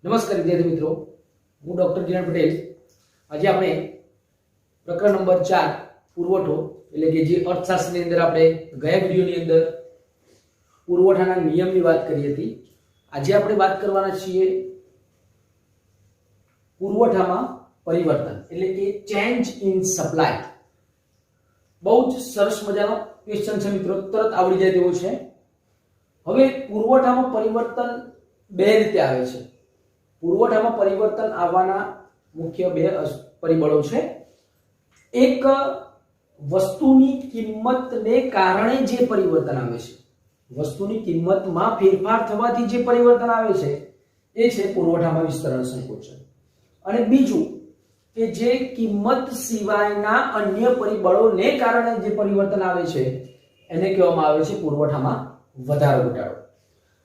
નમસ્કાર વિદ્યાર્થી મિત્રો, હું ડોક્ટર કિરણ પટેલ. આજે આપણે પ્રકરણ નંબર 4 પુરવઠો એટલે કે જે અર્થશાસ્ત્રની અંદર આપણે ગયા વિડિયોની અંદર પુરવઠાના નિયમની વાત કરી હતી. આજે આપણે વાત કરવાના છીએ પુરવઠામાં પરિવર્તન એટલે કે ચેન્જ ઇન સપ્લાય. બહુ જ સરસ મજાનો ક્વેશ્ચન છે મિત્રો, તરત આવડી જાય તેવો છે. હવે પુરવઠામાં પરિવર્તન બે રીતે આવે છે. પુરવઠામાં પરિવર્તન આવવાના મુખ્ય બે પરિબળો છે. એક વસ્તુની કિંમતને કારણે જે પરિવર્તન આવે છે, વસ્તુની કિંમતમાં ફેરફાર થવાથી જે પરિવર્તન આવે છે એ છે પુરવઠામાં વિસ્તરણ સંકોચન. અને બીજું કે જે કિંમત સિવાયના અન્ય પરિબળોને કારણે જે પરિવર્તન આવે છે એને કહેવામાં આવે છે પુરવઠામાં વધારો ઘટાડો.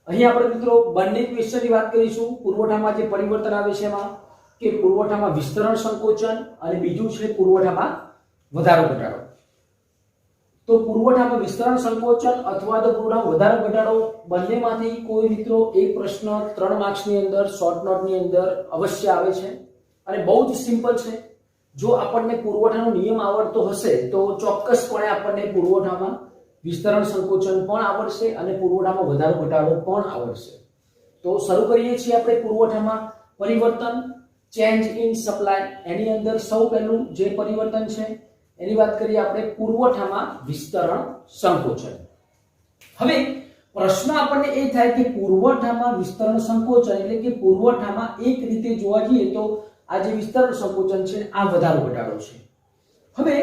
અહીં આપણે મિત્રો બંને ક્વેશ્ચનની વાત કરીશું. પુરવઠામાં જે પરિવર્તન આવે છે એમાં કે પુરવઠામાં વિસ્તરણ સંકોચન અને બીજું છે પુરવઠામાં વધારો ઘટાડો. તો પુરવઠામાં વિસ્તરણ સંકોચન અથવા તો પુરવઠામાં વધારો ઘટાડો બંનેમાંથી કોઈ મિત્રો એક પ્રશ્ન 3 માર્ક્સની અંદર શોર્ટ નોટની અંદર અવશ્ય આવે છે અને બહુ જ સિમ્પલ છે. જો આપણને પુરવઠાનો નિયમ આવડતો હશે તો ચોક્કસપણે આપણને પુરવઠામાં વિસ્તરણ સંકોચન પણ આવડશે અને પુરવઠામાં વધારો ઘટાડો પણ આવડશે. તો શરૂ કરીએ છીએ આપણે પુરવઠામાં પરિવર્તન, ચેન્જ ઇન સપ્લાય. એની અંદર સૌ પહેલું જે પરિવર્તન છે એની વાત કરીએ આપણે પુરવઠામાં વિસ્તરણ સંકોચન. હવે પ્રશ્ન આપણને એ થાય કે પુરવઠામાં વિસ્તરણ સંકોચન એટલે કે પુરવઠામાં એક રીતે જોવા જઈએ તો આ જે વિસ્તરણ સંકોચન છે આ વધારો ઘટાડો છે. હવે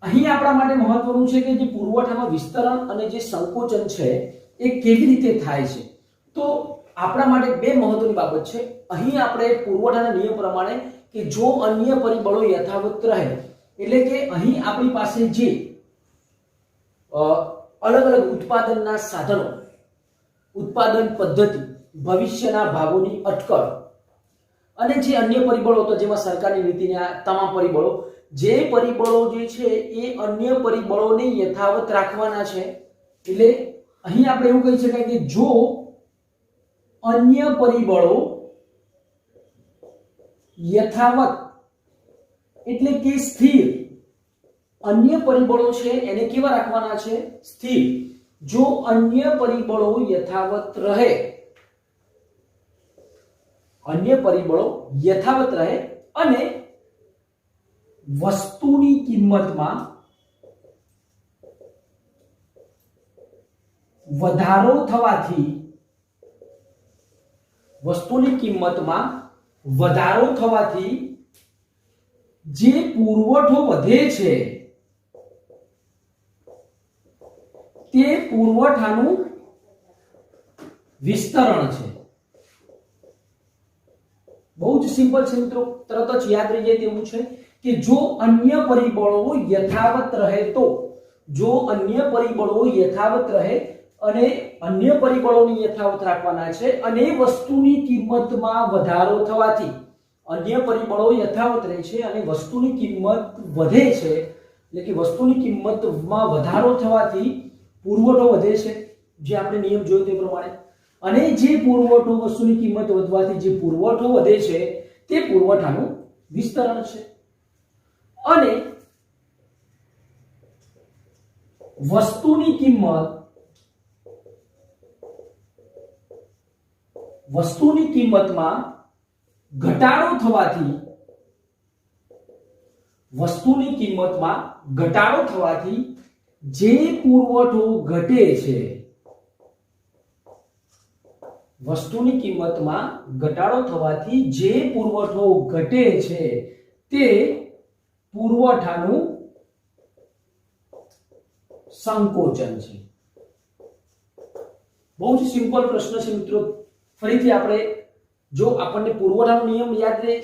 અહીં આપણા માટે મહત્વનું છે કે જે પુરવઠામાં વિસ્તરણ અને જે સંકોચન છે એ કેવી રીતે થાય છે. તો આપણા માટે બે મહત્વની બાબત છે. અહીં આપણે પુરવઠાના નિયમ પ્રમાણે કે જો અન્ય પરિબળો યથાવત રહે એટલે કે અહીં આપણી પાસે જે અલગ અલગ ઉત્પાદનના સાધનો, ઉત્પાદન પદ્ધતિ, ભવિષ્યના ભાગોની અટકળ અને જે અન્ય પરિબળો તો જેમાં સરકારની નીતિના તમામ પરિબળો, જે પરિબળો જે છે એ અન્ય પરિબળોને યથાવત રાખવાના છે. એટલે અહીં આપણે એવું કહી શકાય કે જો અન્ય પરિબળો યથાવત એટલે કે સ્થિર, અન્ય પરિબળો છે એને કેવા રાખવાના છે? સ્થિર. જો અન્ય પરિબળો યથાવત રહે, અન્ય પરિબળો યથાવત રહે અને વસ્તુની કિંમતમાં વધારો થવાથી, વસ્તુની કિંમતમાં વધારો થવાથી જે પુરવઠો વધે છે તે પુરવઠાનું વિસ્તરણ છે. બહુ જ સિમ્પલ છે મિત્રો, તરત જ યાદ રહી જાય તેવું છે કે જો અન્ય પરિબળો યથાવત રહે તો, જો અન્ય પરિબળો યથાવત રહે અને અન્ય પરિબળોને યથાવત રાખવાના છે અને વસ્તુની કિંમતમાં વધારો થવાથી, અન્ય પરિબળો યથાવત રહે છે અને વસ્તુની કિંમત વધે છે એટલે કે વસ્તુની કિંમતમાં વધારો થવાથી પુરવઠો વધે છે, જે આપણે નિયમ જોયો તે પ્રમાણે. અને જે પુરવઠો, વસ્તુની કિંમત વધવાથી જે પુરવઠો વધે છે તે પુરવઠાનું વિસ્તરણ છે. અને વસ્તુની કિંમતમાં ઘટાડો થવાથી, વસ્તુની કિંમતમાં ઘટાડો થવાથી જે પુરવઠો ઘટે છે, વસ્તુની કિંમતમાં ઘટાડો થવાથી જે પુરવઠો ઘટે છે તે પુરવઠાનું સંકોચન છે. બહુ જ સિમ્પલ પ્રશ્ન છે મિત્રો. ફરીથી આપણે જો આપણને પુરવઠાનો નિયમ યાદ રહે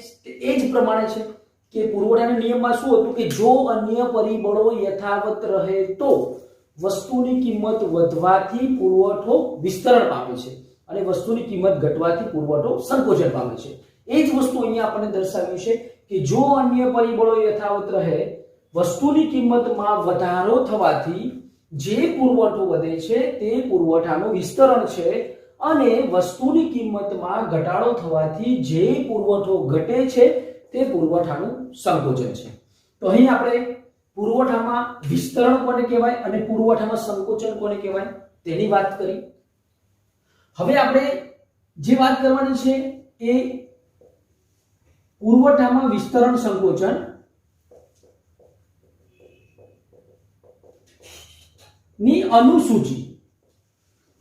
એ જ પ્રમાણે છે કે પુરવઠાના નિયમમાં શું હતું કે જો અન્ય પરિબળો યથાવત રહે તો વસ્તુની કિંમત વધવાથી પુરવઠો વિસ્તરણ પામે છે અને વસ્તુની કિંમત ઘટવાથી પુરવઠો સંકોચન પામે છે. એ જ વસ્તુ અહીંયા આપણને દર્શાવ્યું છે કે જો અન્ય પરિબળો યથાવત રહે, વસ્તુની કિંમતમાં વધારો થવાથી જે પુરવઠો વધે છે તે પુરવઠાનું વિસ્તરણ છે અને વસ્તુની કિંમતમાં ઘટાડો થવાથી જે પુરવઠો ઘટે છે તે પુરવઠાનું સંકોચન છે. તો અહીં આપણે પુરવઠામાં વિસ્તરણ કોને કહેવાય અને પુરવઠામાં સંકોચન કોને કહેવાય તેની વાત કરી. હવે આપણે જે વાત કરવાની છે એ પુરવઠામાં વિસ્તરણ સંકોચન ની અનુસૂચિ.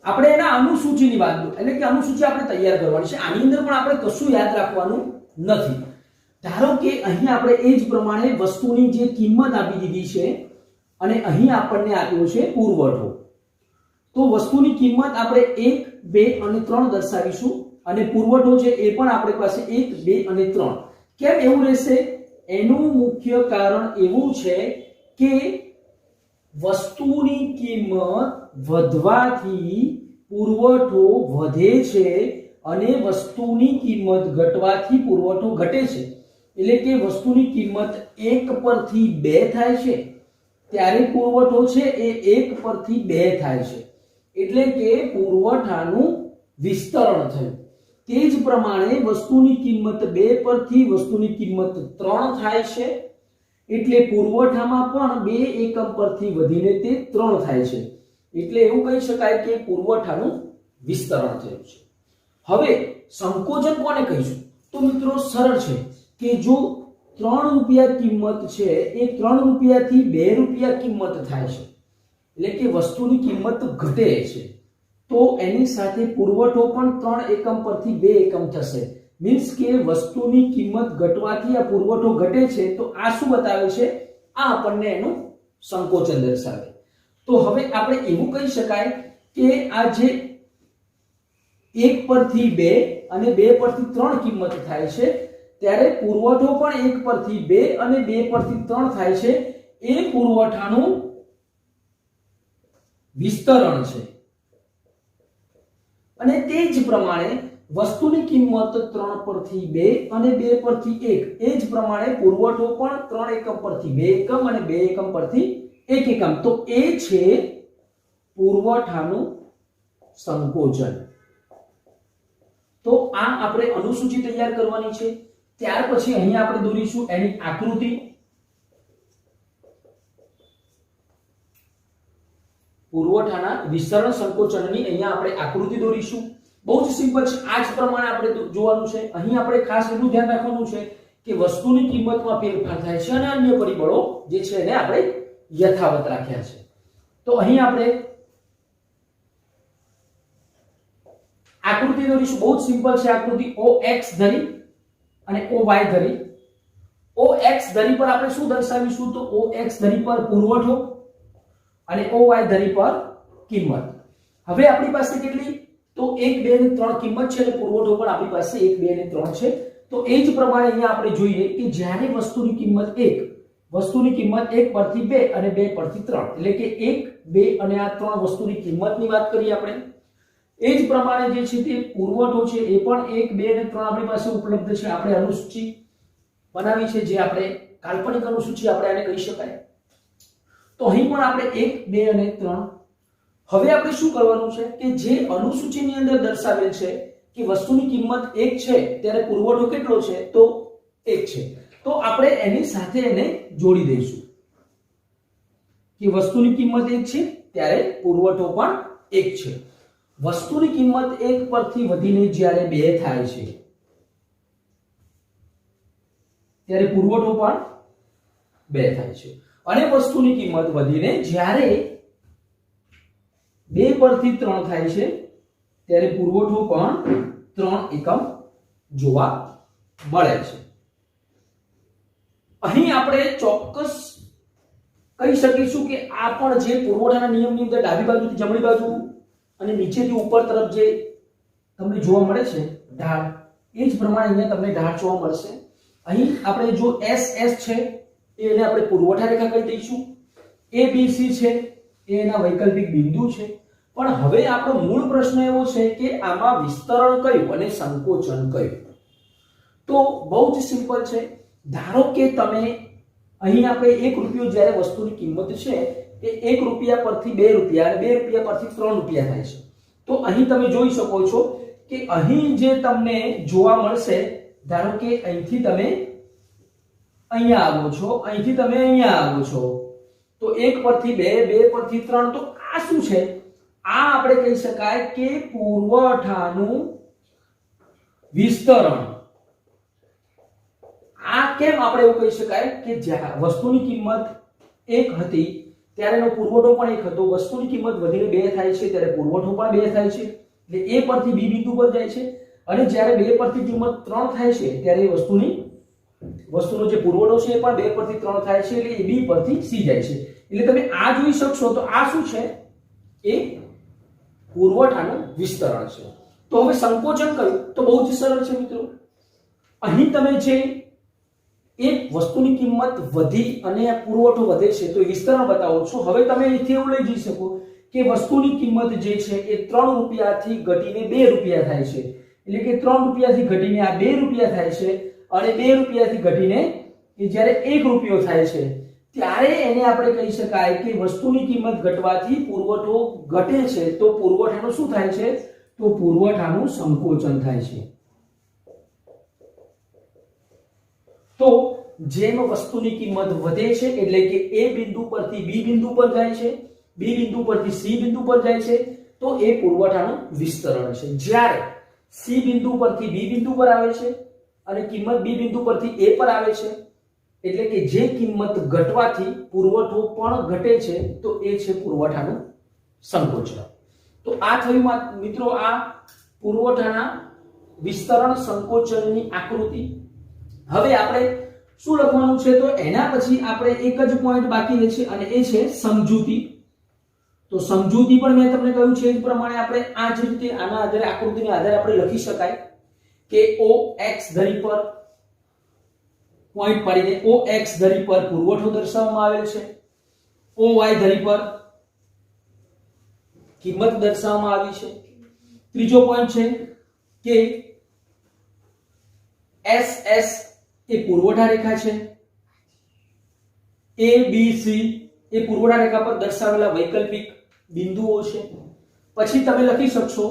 આપણે એના અનુસૂચિની વાત કરીએ એટલે કે અનુસૂચિ આપણે તૈયાર કરવાની છે. આની અંદર પણ આપણે કશું યાદ રાખવાનું નથી. ધારો કે અહીં આપણે એ જ પ્રમાણે વસ્તુની જે કિંમત આપી દીધી છે અને અહીં આપણને આપ્યો છે પુરવઠો. તો વસ્તુની કિંમત આપણે 1, 2 અને 3 દર્શાવીશું અને પુરવઠો છે એ પણ આપણી પાસે 1, 2 અને 3. કેમ એવું રહેશે? એનું મુખ્ય કારણ એવું છે કે વસ્તુની કિંમત વધવાથી પુરવઠો વધે છે અને વસ્તુની કિંમત ઘટવાથી પુરવઠો ઘટે છે. એટલે કે વસ્તુની કિંમત 1 પરથી 2 થાય છે ત્યારે પુરવઠો છે એ 1 પરથી 2 થાય છે. એટલે કે પુરવઠાનું વિસ્તરણ થયું. તે જ પ્રમાણે વસ્તુની કિંમત 2 પરથી વસ્તુની કિંમત 3 થાય છે એટલે પુરવઠામાં પણ 2 એકમ પરથી વધીને તે 3 થાય છે. એટલે એવું કહી શકાય કે પુરવઠાનું વિસ્તરણ થયું છે. હવે સંકોચન કોને કહીશું? તો મિત્રો સરળ છે કે જો 3 રૂપિયા કિંમત છે એ 3 રૂપિયાથી 2 રૂપિયા કિંમત થાય છે એટલે કે વસ્તુની કિંમત ઘટે છે તો એની સાથે પુરવઠો પણ 3 એકમ પરથી 2 એકમ થશે. મીન્સ કે વસ્તુની કિંમત ઘટવાથી આ પુરવઠો ઘટે છે તો આ શું બતાવે છે? આ આપણને એનું સંકોચન દર્શાવે. તો હવે આપણે એવું કહી શકાય કે આ જે 1 પરથી 2 અને 2 પરથી 3 કિંમત થાય છે ત્યારે પુરવઠો પણ 1 પરથી 2 અને 2 પરથી 3 થાય છે. એ પુરવઠાનું વિસ્તરણ છે. અને તે જ પ્રમાણે વસ્તુની કિંમત 3 પરથી 2 અને 2 પરથી 1 એ જ પ્રમાણે પુરવઠો પણ 3 એકમ પરથી 2 એકમ અને 2 એકમ પરથી 1 એકમ. તો એ છે પુરવઠાનું સંકોચન. તો આ આપણે અનુસૂચિ તૈયાર કરવાની છે. ત્યાર પછી અહીંયા આપણે દોરીશું એની આકૃતિ. પુરવઠાના વિસ્તરણ સંકોચનની અહીંયા આપણે આકૃતિ દોરીશું. બહુ જ સિમ્પલ છે. આ જ પ્રમાણે આપણે જોવાનું છે. અહીં આપણે ખાસ એટલું ધ્યાન રાખવાનું છે કે વસ્તુની કિંમતમાં ફેરફાર થાય છે અને અન્ય પરિબળો જે છે એને આપણે યથાવત રાખ્યા છે. તો અહીં આપણે આકૃતિ દોરીશું. બહુ જ સિમ્પલ છે આકૃતિ. OX ધરી અને OY ધરી. OX ધરી પર આપણે શું દર્શાવીશું? તો OX ધરી પર પુરવઠો અને OY ધરી પર કિંમત. હવે આપણી પાસે કેટલી? તો 1, 2 અને 3 કિંમત છે અને પુરવઠો પણ આપણી પાસે 1, 2 અને 3 છે. તો એ જ પ્રમાણે અહીંયા આપણે જોઈએ કે જ્યારે વસ્તુની કિંમત 1 પરથી 2 અને 2 પરથી 3 એટલે કે 1, 2 અને આ 3 વસ્તુની કિંમતની વાત કરીએ આપણે. એ જ પ્રમાણે જે છે તે પુરવઠો છે એ પણ 1, 2 અને 3 આપણી પાસે ઉપલબ્ધ છે. આપણે અનુસૂચિ બનાવી છે જે આપણે કાલ્પનિક અનુસૂચિ આપણે આને કહી શકાય. તો અહીં પણ આપણે 1, 2 અને 3. હવે આપણે શું કરવાનું છે કે જે અનુસૂચિની અંદર દર્શાવેલ છે કે વસ્તુની કિંમત 1 છે ત્યારે પુરવઠો કેટલો છે? તો 1 છે. તો આપણે એની સાથે એને જોડી દઈશું કે વસ્તુની કિંમત 1 છે ત્યારે પુરવઠો પણ 1 છે. વસ્તુની કિંમત 1 પરથી વધીને જ્યારે 2 થાય છે ત્યારે પુરવઠો પણ 2 થાય છે. અને વસ્તુની કિંમત વધીને જ્યારે 2 પરથી 3 થાય છે ત્યારે પુરવઠો પણ 3 એકમ જોવા મળે છે. અહીં આપણે ચોક્કસ કહી શકીશું કે આ પણ જે પુરવઠાના નિયમની અંદર ડાબી બાજુથી જમણી બાજુ અને નીચેથી ઉપર તરફ જે તમને જોવા મળે છે ઢાળ, એ જ પ્રમાણે અહીંયા તમને ઢાળ જોવા મળશે. અહીં આપણે જો SS છે એને આપણે પુરવઠા રેખા કહી દઈશું. ABC છે એ એના વૈકલ્પિક બિંદુ છે. પણ હવે આપણો મૂળ પ્રશ્ન એવો છે કે આમાં વિસ્તરણ કયું અને સંકોચન કયું? તો બહુ જ સિમ્પલ છે. ધારો કે તમે અહીં આપણે 1 રૂપિયો જ્યારે વસ્તુની કિંમત છે એ 1 રૂપિયા પરથી 2 રૂપિયા અને 2 રૂપિયા પરથી 3 રૂપિયા થાય છે. તો અહીં તમે જોઈ શકો છો કે અહીં જે તમને જોવા મળશે, ધારો કે અહીંથી તમે અહીંયા આવો છો, અહીંથી તમે અહીંયા આવો છો, તો 1 પરથી 2, 2 પરથી 3, તો આ શું છે? આ આપણે કહી શકાય કે પુરવઠાનું વિસ્તરણ. આ કેમ આપણે એવું કહી શકાય કે જ્યાં વસ્તુની કિંમત 1 હતી ત્યારે એનો પુરવઠો પણ 1 હતો, વસ્તુની કિંમત વધીને 2 થાય છે ત્યારે પુરવઠો પણ 2 થાય છે, એટલે A પરથી B બિંદુ પર જાય છે, અને જ્યારે 2 પરથી કિંમત 3 થાય છે ત્યારે એ વસ્તુનો જે પુરવઠો છે એ પણ 2 પરથી 3 થાય છે, એટલે એ B પરથી C જાય છે. એટલે તમે આ જોઈ શકશો તો આ શું છે? એ પુરવઠાનું વિસ્તરણ છે. તો હવે સંકોચન કર્યું તો બહુ જ સરળ છે મિત્રો. અહીં તમે જે એક વસ્તુની કિંમત વધી અને પુરવઠો વધે છે તો એ વિસ્તરણ બતાવો છો. હવે તમે અહીંથી એવું લઈ જઈ શકો કે વસ્તુની કિંમત જે છે એ 3 રૂપિયાથી ઘટીને 2 રૂપિયા થાય છે, એટલે કે 3 રૂપિયાથી ઘટીને આ 2 રૂપિયા થાય છે, અને 2 રૂપિયાથી ઘટીને એ જ્યારે 1 રૂપિયો થાય છે ત્યારે એને આપણે કહી શકાય કે વસ્તુની કિંમત ઘટવાથી પુરવઠો ઘટે છે, તો પુરવઠાનું શું થાય છે? તો પુરવઠાનું સંકોચન થાય છે. તો જેમ વસ્તુની કિંમત વધે છે એટલે કે A બિંદુ પરથી B બિંદુ પર જાય છે, B બિંદુ પરથી C બિંદુ પર જાય છે, તો એ પુરવઠાનું વિસ્તરણ છે. જ્યારે C બિંદુ પરથી B બિંદુ પર આવે છે અને કિંમત B બિંદુ પરથી A પર આવે છે, એટલે કે જે કિંમત ઘટવાથી પુરવઠો પણ ઘટે છે, તો એ છે પુરવઠાનું સંકોચન. તો આ થયું મિત્રો આ પુરવઠાના વિસ્તરણ સંકોચનની આકૃતિ. હવે આપણે શું લખવાનું છે? તો એના પછી આપણે એક જ પોઈન્ટ બાકી રહે છે અને એ છે સમજૂતી. તો સમજૂતી પણ મેં તમને કહ્યું છે એ પ્રમાણે આપણે આ જ રીતે આના આધારે આકૃતિના આધારે આપણે લખી શકાય કે OX ધરી પર પોઈન્ટ પાડીને OX ધરી પર પુરવઠો દર્શાવવામાં આવેલ છે, OY ધરી પર કિંમત દર્શાવવામાં આવી છે. ત્રીજો પોઈન્ટ છે કે SS એ પુરવઠા રેખા છે, ABC એ પુરવઠા રેખા પર દર્શાવેલા વૈકલ્પિક બિંદુઓ છે. પછી તમે લખી શકશો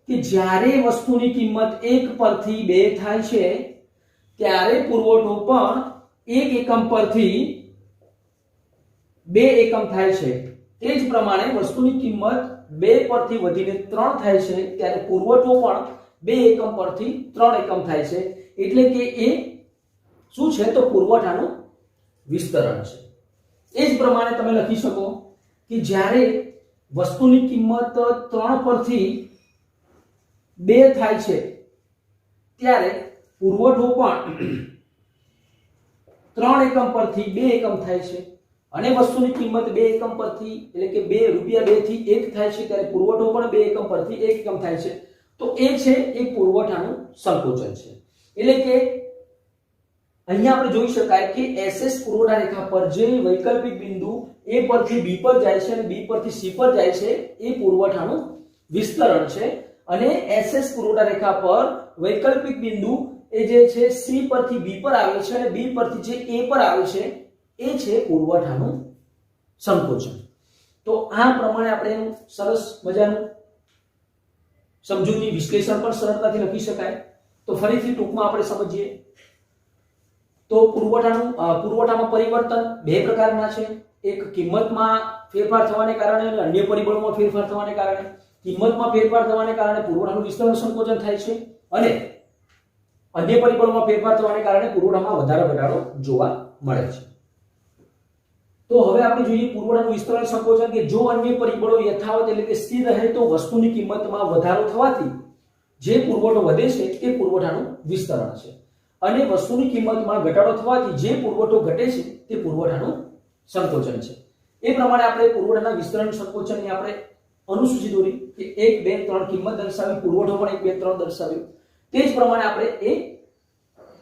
કે જ્યારે વસ્તુની કિંમત 1 પરથી 2 થાય છે ત્યારે પુરવઠો પણ 1 એકમ પરથી 2 એકમ થાય છે. તે જ પ્રમાણે વસ્તુની કિંમત 2 પરથી વધીને 3 થાય છે ત્યારે પુરવઠો પણ 2 એકમ પરથી 3 એકમ થાય છે, એટલે કે એ શું છે? તો પુરવઠાનું વિસ્તરણ છે. એ જ પ્રમાણે તમે લખી શકો કે જ્યારે વસ્તુની કિંમત 3 પરથી 2 થાય છે ત્યારે પુરવઠો પણ 3 એકમ પરથી 2 એકમ થાય છે, અને વસ્તુની કિંમત 2 એકમ પરથી એટલે કે 2 રૂપિયા 2 થી 1 થાય છે ત્યારે પુરવઠો પણ 2 એકમ પરથી 1 એકમ થાય છે. તો એ છે એ પુરવઠાનું સંકોચન છે. એટલે કે અહીંયા આપણે જોઈ શકાય કે SS પુરવઠા રેખા પર જે વૈકલ્પિક બિંદુ A પરથી B પર જાય છે અને B પરથી C પર જાય છે એ પુરવઠાનું વિસ્તરણ છે, અને SS પુરવઠા રેખા પર વૈકલ્પિક બિંદુ એ જે છે C પરથી B પર આવે છે અને B પરથી જે A પર આવે છે એ છે પુરવઠાનું સંકોચન. તો આ પ્રમાણે આપણે સરસ મજાનું સમજૂતી વિશ્લેષણ પણ સરળતાથી લખી શકાય. તો ફરીથી ટૂંકમાં આપણે સમજીએ તો પુરવઠામાં પરિવર્તન બે પ્રકારના છે. એક કિંમતમાં ફેરફાર થવાને કારણે અને અન્ય પરિબળોમાં ફેરફાર થવાને કારણે. કિંમતમાં ફેરફાર થવાને કારણે પુરવઠાનું વિસ્તરણ સંકોચન થાય છે, અને અન્ય પરિબળોમાં ફેરફાર થવાને કારણે પુરવઠામાં વધારો ઘટાડો જોવા મળે છે. તો હવે આપણે જોઈએ પુરવઠાનું વિસ્તરણ સંકોચન કે જો અન્ય પરિબળો યથાવત એટલે કે સ્થિર રહે તો વસ્તુની કિંમતમાં વધારો થવાથી જે પુરવઠો વધે છે તે પુરવઠાનું વિસ્તરણ છે, અને વસ્તુની કિંમતમાં ઘટાડો થવાથી જે પુરવઠો ઘટે છે તે પુરવઠાનું સંકોચન છે. એ પ્રમાણે આપણે પુરવઠાના વિસ્તરણ સંકોચનની આપણે અનુસૂચિ દોરી કે 1 2 3 કિંમત દર્શાવી, પુરવઠો પણ 1 2 3 દર્શાવ્યો. તે જ પ્રમાણે આપણે એ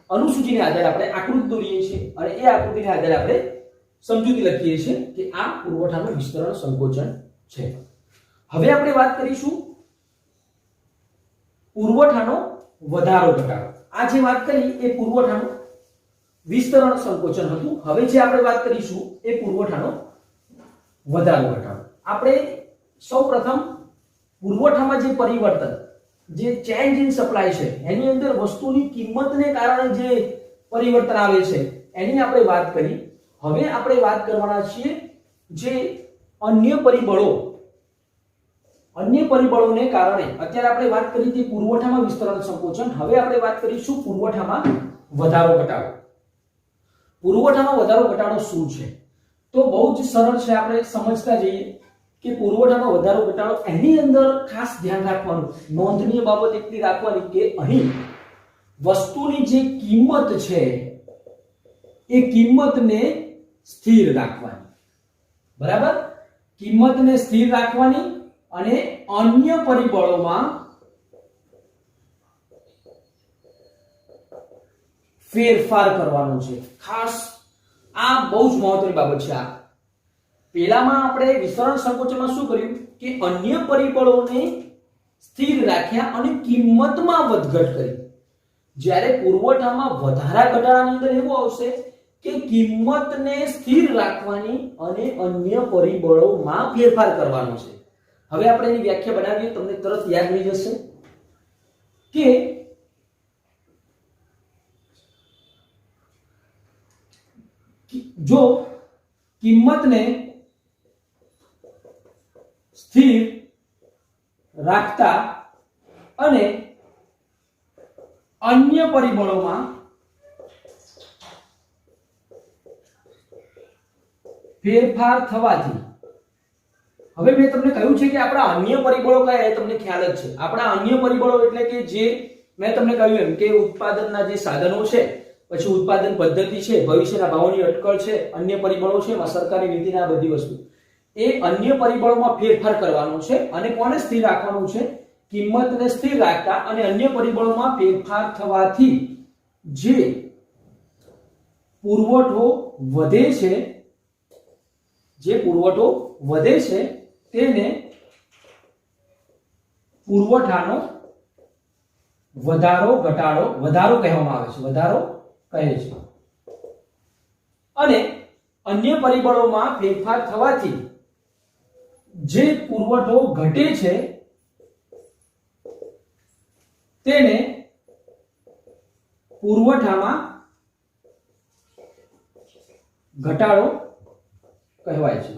અનુસૂચિને આધારે આપણે આકૃતિ દોરીએ છીએ, અને એ આકૃતિને આધારે આપણે સમજૂતી લખીએ છીએ કે આ પુરવઠાનું વિસ્તરણ સંકોચન છે. હવે આપણે વાત કરીશું પુરવઠાનો વધારો ઘટાડો. આ જે વાત કરી એ પુરવઠાનું વિસ્તરણ સંકોચન હતું. હવે જે આપણે વાત કરીશું એ પુરવઠાનો વધારો ઘટાડો. આપણે સૌપ્રથમ પુરવઠામાં જે પરિવર્તન, જે ચેન્જ ઇન સપ્લાય છે, એની અંદર વસ્તુની કિંમતને કારણે જે પરિવર્તન આવે છે એની આપણે વાત કરી. હવે આપણે વાત કરવાના છીએ જે અન્ય પરિબળોને કારણે. અત્યારે આપણે વાત કરી હતી પુરવઠામાં વિસ્તરણ સંકોચન. હવે આપણે વાત કરીશું પુરવઠામાં વધારો ઘટાડો. પુરવઠામાં વધારો ઘટાડો શું છે? તો બહુ જ સરળ છે, આપણે સમજતા જઈએ કે પુરવઠામાં વધારો ઘટાડો એની અંદર ખાસ ધ્યાન રાખવાનું, નોંધનીય બાબત એટલી રાખવાની કે અહીં વસ્તુની જે કિંમત છે એ કિંમતને સ્થિર રાખવાની. બરાબર? કિંમતને સ્થિર રાખવાની અને અન્ય પરિબળોમાં ફેરફાર કરવાનો છે. ખાસ આ બહુ જ મહત્વની બાબત છે. આ પહેલામાં આપણે વિસ્તરણ સંકોચનમાં શું કર્યું કે અન્ય પરિબળોને સ્થિર રાખ્યા અને કિંમતમાં વધઘટ કરી. જ્યારે પુરવઠામાં વધારા ઘટાડાની અંદર એવું આવશે કે કિંમતને સ્થિર રાખવાની અને અન્ય પરિબળોમાં ફેરફાર કરવાનો છે. હવે આપણે એની વ્યાખ્યા બનાવીએ, તમને તરત યાદ રહી જશે કે જો કિંમતને સ્થિર રાખતા અને અન્ય પરિબળોમાં ફેરફાર થવાથી. હવે મેં તમને કહ્યું છે કે આપણા અન્ય પરિબળો કયા એ તમને ખ્યાલ જ છે. આપણા અન્ય પરિબળો એટલે કે જે મેં તમને કહ્યું એમ કે ઉત્પાદનના જે સાધનો છે, પછી ઉત્પાદન પદ્ધતિ છે, ભવિષ્યના ભાવોની અટકળ છે, અન્ય પરિબળો છે, સરકારી નીતિના બધી વસ્તુ, એ અન્ય પરિબળોમાં ફેરફાર કરવાનો છે અને કોને સ્થિર રાખવાનું છે? કિંમતને સ્થિર રાખતા અને અન્ય પરિબળોમાં ફેરફાર થવાથી જે પુરવઠો વધે છે તેને પુરવઠાનો વધારો કહેવામાં આવે છે. વધારો કહે છે. અને અન્ય પરિબળોમાં ફેરફાર થવાથી જે પુરવઠો ઘટે છે તેને પુરવઠામાં ઘટાડો કહેવાય છે.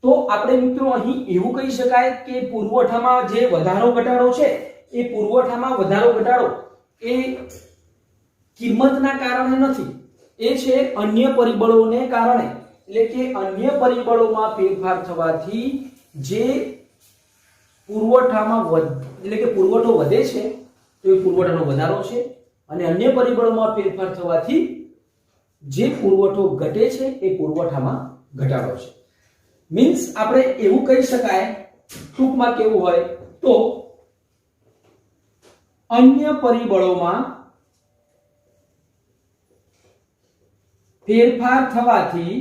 તો આપણે મિત્રો અહીં એવું કહી શકાય કે પુરવઠામાં જે વધારો ઘટાડો છે એ પુરવઠામાં વધારો ઘટાડો એ કિંમતના કારણે નથી, એ છે અન્ય પરિબળોને કારણે. એટલે કે અન્ય પરિબળોમાં ફેરફાર થવાથી જે પુરવઠામાં એટલે કે પુરવઠો વધે છે તો એ પુરવઠાનો વધારો છે, અને અન્ય પરિબળોમાં ફેરફાર થવાથી જે પુરવઠો ઘટે છે એ પુરવઠામાં ઘટાડો છે. મીન્સ આપણે એવું કહી શકાય, ટૂંકમાં કેવું હોય તો અન્ય પરિબળોમાં ફેરફાર થવાથી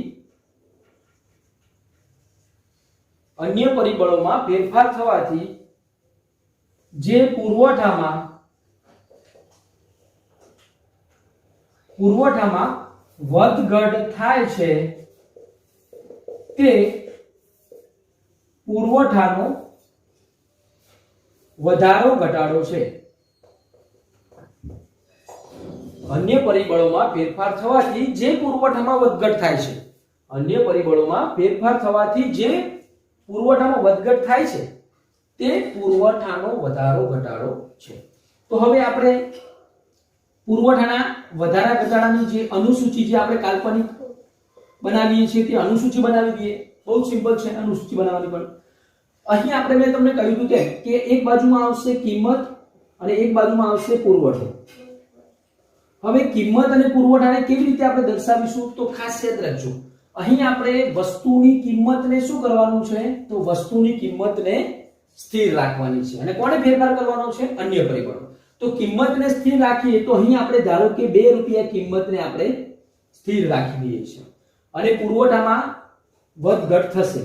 જે પુરવઠામાં વધઘટ થાય છે તે પુરવઠાનો વધારો ઘટાડો છે. અન્ય પરિબળોમાં ફેરફાર થવાથી જે પુરવઠામાં વધઘટ થાય છે, અન્ય પરિબળોમાં ફેરફાર થવાથી જે પુરવઠામાં વધઘટ થાય છે તે પુરવઠાનો વધારો ઘટાડો છે. તો હવે આપણે પુરવઠાના વધારા ઘટાડાની જે અનુસૂચિ જે આપણે કાલ્પનિક બનાવીએ છીએ તે અનુસૂચિ બનાવી દઈએ. બહુ સિમ્પલ છે અનુસૂચિ બનાવવાની. પણ અહીં આપણે મેં તમને કહ્યું હતું કે એક બાજુમાં આવશે કિંમત અને એક બાજુમાં આવશે પુરવઠો. હવે કિંમત અને પુરવઠાને કેવી રીતે આપણે દર્શાવીશું તો ખાસ યાદ રાખજો, અહીં આપણે વસ્તુની કિંમતને શું કરવાનું છે તો વસ્તુની કિંમતને સ્થિર રાખવાની છે. અને કોને ફેરફાર કરવાનો છે? અન્ય પરિબળો. તો કિંમતને સ્થિર રાખીએ તો અહીં આપણે ધારો કે 2 રૂપિયા કિંમતને આપણે સ્થિર રાખી દઈએ છીએ અને પુરવઠામાં વધઘટ થશે.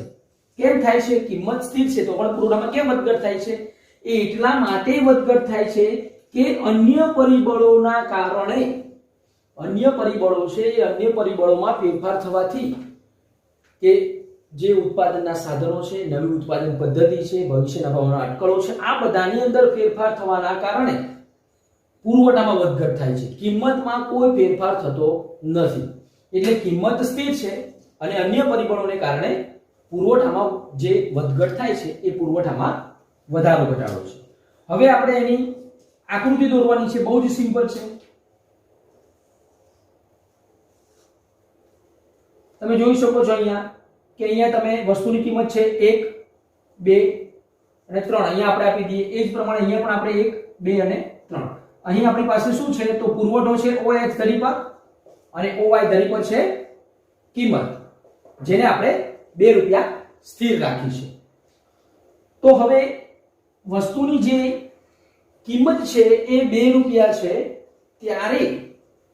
કેમ થાય છે? કિંમત સ્થિર છે તો પણ પુરવઠામાં કેમ વધઘટ થાય છે? એ એટલા માટે વધઘટ થાય છે કે અન્ય પરિબળોના કારણે, અન્ય પરિબળો છે એ અન્ય પરિબળોમાં ફેરફાર થવાથી કે જે ઉત્પાદનના સાધનો છે, નવી ઉત્પાદન પદ્ધતિ છે, ભવિષ્યના ભાવના અટકળો છે, આ બધાની અંદર ફેરફાર થવાના કારણે પુરવઠામાં વધઘટ થાય છે. કિંમતમાં કોઈ ફેરફાર થતો નથી. એટલે કિંમત સ્થિર છે અને અન્ય પરિબળોને કારણે પુરવઠામાં જે વધઘટ થાય છે એ પુરવઠામાં વધારો ઘટાડો છે. હવે આપણે એની આકૃતિ દોરવાની છે. બહુ જ સિમ્પલ છે. તમે જોઈ શકો છો અહીંયા કે અહીંયા તમે વસ્તુની કિંમત છે 1, 2 અને 3 અહીંયા આપણે આપી દઈએ. એ જ પ્રમાણે અહીંયા પણ આપણે 1, 2 અને 3. અહીં આપણી પાસે શું છે તો પુરવઠો છે OX ધરી પર અને OY ધરી પર છે કિંમત, જેને આપણે 2 રૂપિયા સ્થિર રાખી છે. તો હવે વસ્તુની જે કિંમત છે એ 2 રૂપિયા છે, ત્યારે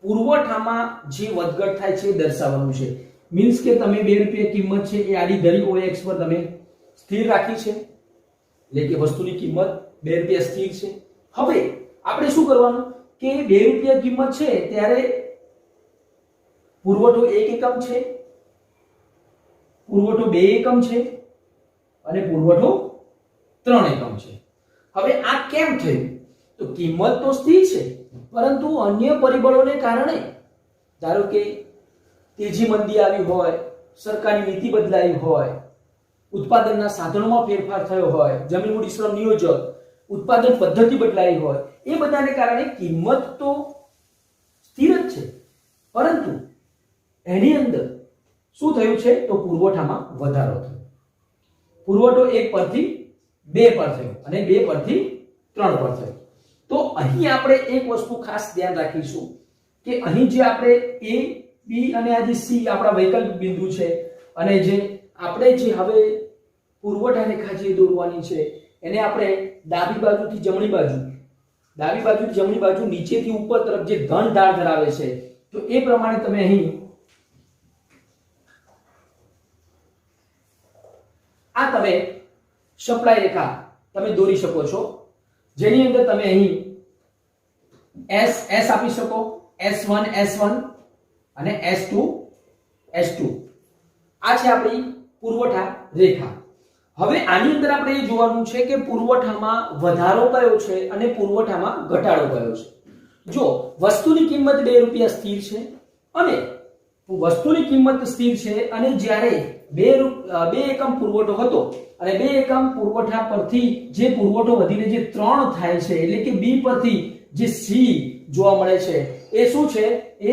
પુરવઠામાં જે વધઘટ થાય છે એ દર્શાવવાનું છે. મીન્સ કે તમે 2 રૂપિયા કિંમત છે એ આડી ધરી OX પર તમે સ્થિર રાખી છે, એટલે કે વસ્તુની કિંમત 2 રૂપિયા સ્થિર છે. હવે આપણે શું કરવાનું કે 2 રૂપિયા કિંમત છે ત્યારે પુરવઠો 1 એકમ છે, પુરવઠો 2 એકમ છે અને પુરવઠો 3 એકમ છે. હવે આ કેમ થયું? તો કિંમત તો સ્થિર છે, પરંતુ અન્ય પરિબળોને કારણે, ધારો કે તેજી મંદી આવી હોય, સરકારની નીતિ બદલાઈ હોય, ઉત્પાદનના સાધનોમાં ફેરફાર થયો હોય, જમીન મૂડી શ્રમ નિયોજક, ઉત્પાદન પદ્ધતિ બદલાઈ હોય, એ બધાને કારણે કિંમત તો સ્થિર જ છે, પરંતુ એની અંદર શું થયું છે તો પુરવઠામાં વધારો થયો. પુરવઠો 1 પરથી 2 પર થયો અને 2 પરથી 3 પર થયો. તો અહીં આપણે એક વસ્તુ ખાસ ધ્યાન રાખીશું કે અહીં જે આપણે A, B અને આ જે C આપણા વૈકલ્પિક બિંદુ છે, અને જે આપણે જે હવે પુરવઠા રેખા જે દોરવાની છે એને આપણે ડાબી બાજુથી જમણી બાજુ નીચેથી ઉપર તરફ જે ધન ઢાળ ધરાવે છે, તો એ પ્રમાણે તમે અહીં આ તમે સપ્લાય રેખા તમે દોરી શકો છો, જેની અંદર તમે અહીં S આપી શકો, S1 અને S2 આ છે આપણી પુરવઠા રેખા. હવે આની અંદર આપણે એ જોવાનું છે કે પુરવઠામાં વધારો કયો છે અને પુરવઠામાં ઘટાડો કયો છે. જો વસ્તુની કિંમત 2 રૂપિયા સ્થિર છે અને વસ્તુની કિંમત સ્થિર છે અને જ્યારે 2 એકમ પુરવઠો હતો અને 2 એકમ પુરવઠા પરથી જે પુરવઠો વધીને જે 3 થાય છે, એટલે કે B પરથી જે C જોવા મળે છે, એ શું છે? એ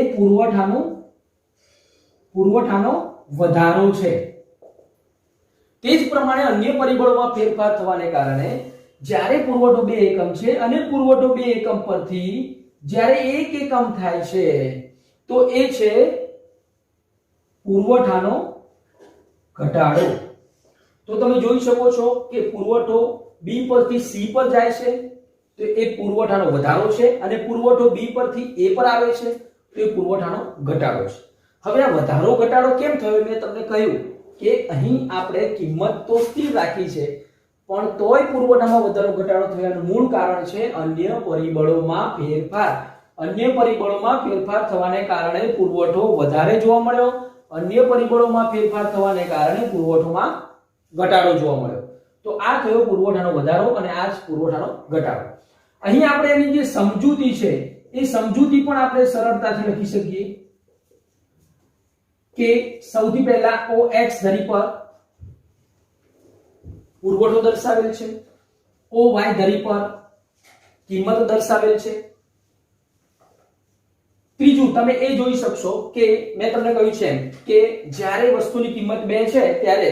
પુરવઠાનો વધારો છે. તે જ પ્રમાણે અન્ય પરિબળોમાં ફેરફાર થવાને કારણે જ્યારે પુરવઠો 2 એકમ છે અને પુરવઠો 2 એકમ પરથી જ્યારે 1 એકમ થાય છે, તો એ છે પુરવઠાનો ઘટાડો. તો તમે જોઈ શકો છો કે પુરવઠો B પરથી C પર જાય છે તો એ પુરવઠાનો વધારો છે, અને પુરવઠો B પરથી A પર આવે છે તો એ પુરવઠાનો ઘટાડો છે. હવે આ વધારો ઘટાડો કેમ થયો? મેં તમને કહ્યું કે અહીં આપણે કિંમત તો સ્થિર રાખી છે, પણ તોય પુરવઠામાં વધારો ઘટાડો થયાનું મૂળ કારણ છે અન્ય પરિબળોમાં ફેરફાર. અન્ય પરિબળોમાં ફેરફાર થવાને કારણે પુરવઠો વધારે જોવા મળ્યો, અન્ય પરિબળોમાં ફેરફાર થવાને કારણે પુરવઠોમાં ઘટાડો જોવા મળ્યો. તો આ થયો પુરવઠાનો વધારો અને આ જ પુરવઠાનો ઘટાડો. અહીં આપણે એની જે સમજૂતી છે એ સમજૂતી પણ આપણે સરળતાથી લખી શકીએ કે સૌથી પહેલા OX ધરી પર પુરવઠો દર્શાવેલ છે, OY ધરી પર કિંમત દર્શાવેલ છે. ત્રીજું તમે એ જોઈ શકશો કે મેં તમને કહ્યું છે કે જ્યારે વસ્તુની કિંમત 2 છે ત્યારે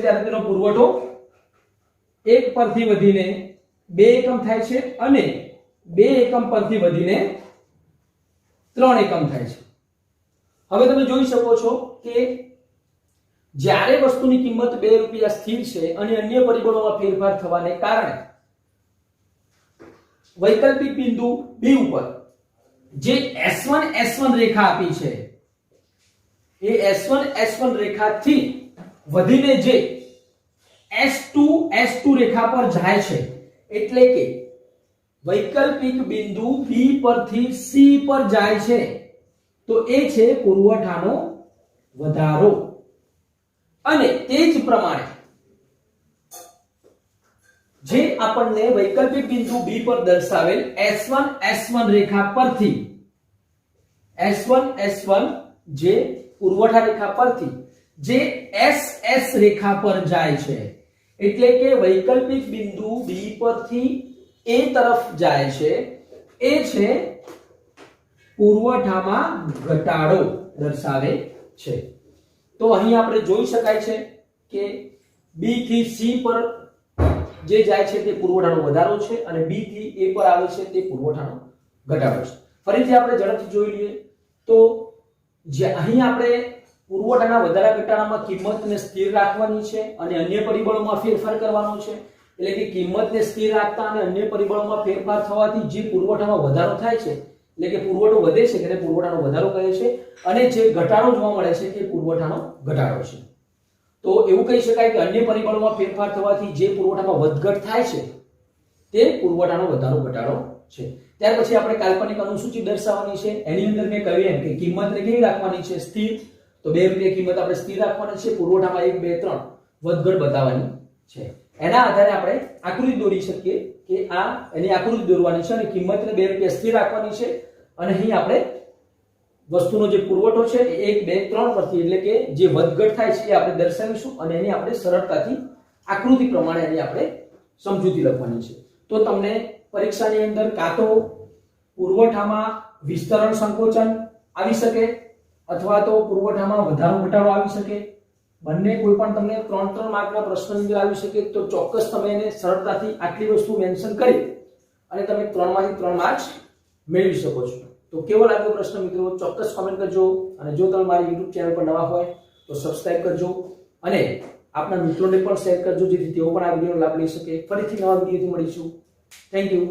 ત્યારે તેનો પુરવઠો 1 પરથી વધીને 2 એકમ થાય છે અને 2 એકમ પરથી વધીને 3 એકમ થાય છે. હવે તમે જોઈ શકો છો કે જ્યારે વસ્તુની કિંમત 2 રૂપિયા સ્થિર છે અને અન્ય પરિબળોમાં ફેરફાર થવાને કારણે વૈકલ્પિક બિંદુ B ઉપર જે S1 રેખા આપી છે, એ S1 રેખાથી વધીને જે S2 રેખા પર જાય છે, એટલે કે વૈકલ્પિક બિંદુ B પરથી C પર જાય છે, તો એ છે પુરવઠાનો વધારો. અને તે જ પ્રમાણે જે આપણને વૈકલ્પિક બિંદુ B પર દર્શાવેલ S1 S1 રેખા પરથી S1 S1 જે પુરવઠા રેખા પરથી જે SS રેખા પર જાય છે, એટલે કે વૈકલ્પિક બિંદુ B પરથી A તરફ જાય છે, એ છે પુરવઠામાં ઘટાડો દર્શાવે છે. તો અહીં આપણે જોઈ શકાય છે કે B થી C પર જે જાય છે તે પુરવઠાનો વધારો છે અને B થી A પર આવે છે તે પુરવઠાનો ઘટાડો છે. ફરીથી આપણે ઝડપથી જોઈ લઈએ તો જે અહીં આપણે પુરવઠાના વધારા ઘટાડામાં કિંમતને સ્થિર રાખવાની છે અને અન્ય પરિબળોમાં ફેરફાર કરવાનો છે. એટલે કે કિંમતને સ્થિર રાખતા અને અન્ય પરિબળોમાં ફેરફાર થવાથી જે પુરવઠામાં વધારો થાય છે, એટલે કે પુરવઠો વધે છે તેને પુરવઠાનો વધારો કહે છે, અને જે ઘટાડો જોવા મળે છે તે પુરવઠાનો ઘટાડો છે. તો એવું કહી શકાય કે અન્ય પરિબળોમાં ફેરફાર થવાથી જે પુરવઠામાં વધઘટ થાય છે તે પુરવઠાનો વધારો ઘટાડો છે. ત્યાર પછી આપણે કાલ્પનિક અનુસૂચિ દર્શાવવાની છે. એની અંદર મેં કહ્યું એમ કે કિંમતને કેવી રાખવાની છે? સ્થિર. તો 2 રૂપિયા કિંમત આપણે સ્થિર રાખવાની છે. પુરવઠામાં 1 2 3 વધઘટ બતાવવાની છે. એના આધારે આપણે આકૃતિ દોરી શકીએ કે આ એની આકૃતિ દોરવાની છે અને કિંમતને 2 રૂપિયા સ્થિર રાખવાની છે અને અહીં આપણે વસ્તુનો જે પુરવઠો છે એ 1 2 3 પરથી એટલે કે જે વધઘટ થાય છે એ આપણે દર્શાવીશું અને એની આપણે સરળતાથી આકૃતિ પ્રમાણે એની આપણે સમજૂતી લખવાની છે. તો તમને પરીક્ષાની અંદર કાં તો પુરવઠામાં વિસ્તરણ સંકોચન આવી શકે અથવા તો પુરવઠામાં વધારો ઘટાડો આવી શકે. બંને કોઈ પણ તમને 3 માર્કના પ્રશ્નની અંદર આવી શકે. તો ચોક્કસ તમે એને સરળતાથી આટલી વસ્તુ મેન્શન કરી અને તમે 3 માંથી 3 માર્ક્સ મેળવી શકો છો. તો કેવો લાગ્યો પ્રશ્ન મિત્રો? ચોક્કસ કમેન્ટ કરજો અને જો તમે મારી YouTube ચેનલ પર નવા હોય તો સબસ્ક્રાઇબ કરજો અને આપના મિત્રોને પણ શેર કરજો જેથી તેઓ પણ આ વિડીયોનો લાભ લઈ શકે. ફરીથી નવા વિડીયોથી મળીશું. Thank you.